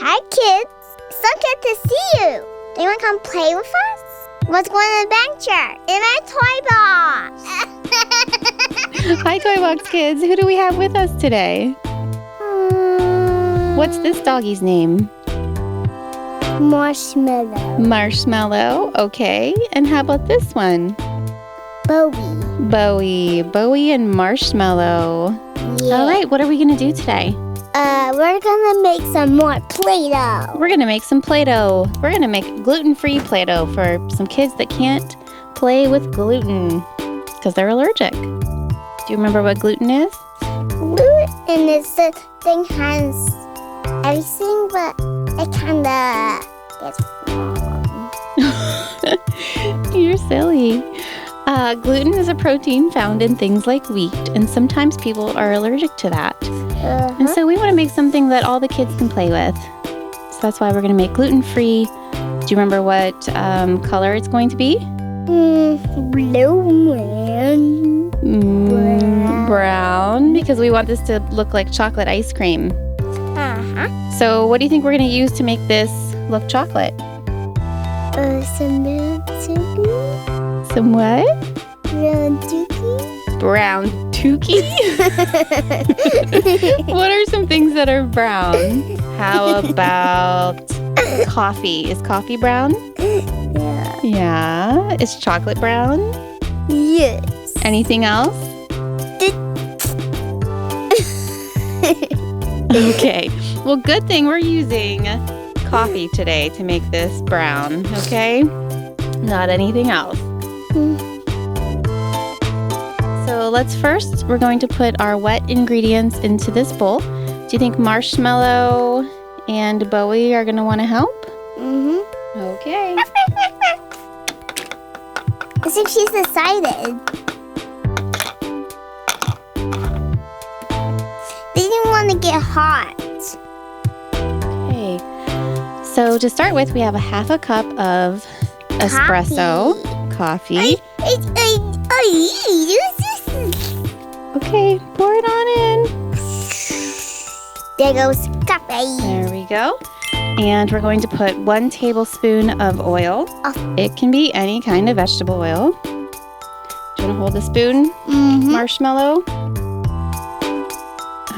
Hi, kids. So good to see you. Do you want to come play with us? Let's go on an adventure in our Toybox. Hi, Toybox kids. Who do we have with us today? What's this doggy's name? Marshmallow. Marshmallow. Okay. And how about this one? Bowie. Bowie and Marshmallow. Yeah. All right. What are we going to do today? We're gonna make some more PlayDough. We're going to make some Play-Doh. We're going to make gluten-free Play-Doh for some kids that can't play with gluten because they're allergic. Do you remember what gluten is? Gluten is the thing has everything, but it kinda gets wrong. You're silly. Gluten is a protein found in things like wheat, and sometimes people are allergic to that. And so we want to make something that all the kids can play with. So that's why we're going to make gluten-free. Do you remember what color it's going to be? Blue and brown, because we want this to look like chocolate ice cream. So what do you think we're going to use to make this look chocolate? Some Tuki. Some what? Brown Tuki. Brown Tuki? What are some things that are brown? How about coffee? Is coffee brown? Yeah. Yeah. Is chocolate brown? Yes. Anything else? Okay. Well, good thing we're using coffee today to make this brown, okay? Not anything else. So we're going to put our wet ingredients into this bowl. Do you think Marshmallow and Bowie are going to want to help? Okay. I think she's excited. They didn't want to get hot. Okay. So to start with, we have a half a cup of espresso coffee. Okay, pour it on in. There goes coffee. There we go. And we're going to put 1 tablespoon of oil. It can be any kind of vegetable oil. Do you want to hold the spoon, Marshmallow?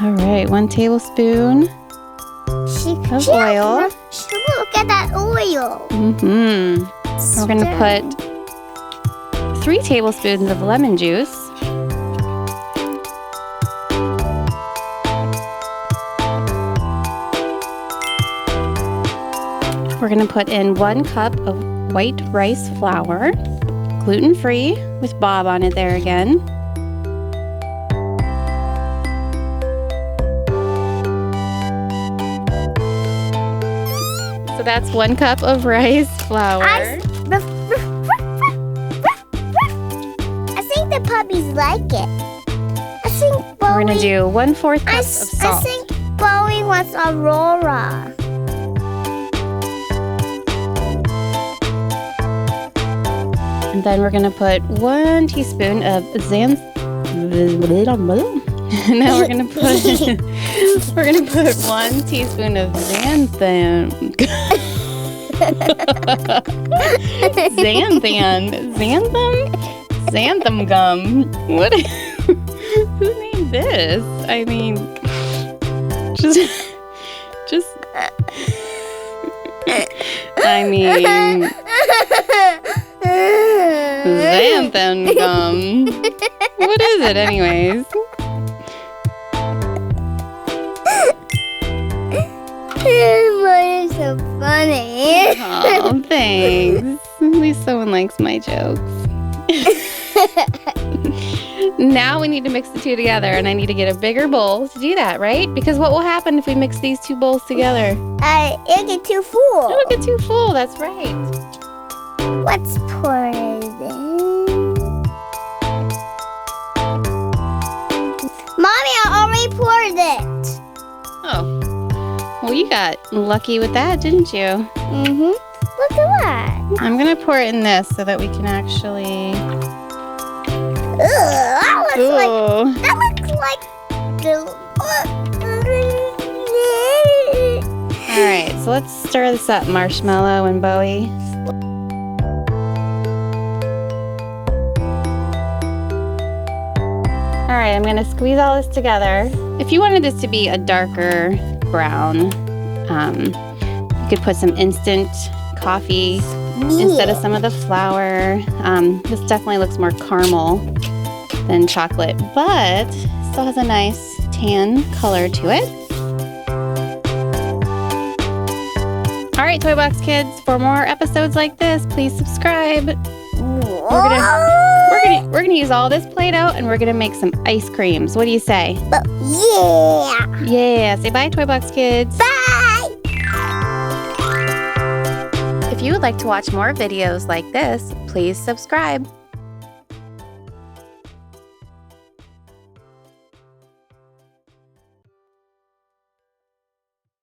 All right, 1 tablespoon of oil. Look at that oil. We're going to put 3 tablespoons of lemon juice. We're going to put in 1 cup of white rice flour, gluten-free, with Bob on it there again. So that's 1 cup of rice flour. I think the puppies like it. I think Bowie... We're going to do 1/4 cup of salt. I think Bowie wants Aurora. And then we're going to put 1 teaspoon of xanthan. Now we're going to put 1 teaspoon of xanthan. Xanthan gum. What? Who named this? I mean, xanthan gum. What is it, anyways? You're so funny. Oh, thanks. At least someone likes my jokes. Now we need to mix the two together, and I need to get a bigger bowl to do that, right? Because what will happen if we mix these 2 bowls together? It'll get too full. It'll get too full, that's right. Let's pour it in. Mommy, I already poured it. Oh. Well, you got lucky with that, didn't you? Look at that. I'm going to pour it in this so that we can actually... That looks like the... All right, so let's stir this up, Marshmallow and Bowie. All right, I'm gonna squeeze all this together. If you wanted this to be a darker brown, you could put some instant coffee instead of some of the flour. This definitely looks more caramel than chocolate, but still has a nice tan color to it. All right, Toybox kids, for more episodes like this, please subscribe. We're gonna use all this Play-Doh and we're gonna make some ice creams. What do you say? Yeah. Yeah. Say bye, Toybox kids. Bye. If you would like to watch more videos like this, please subscribe.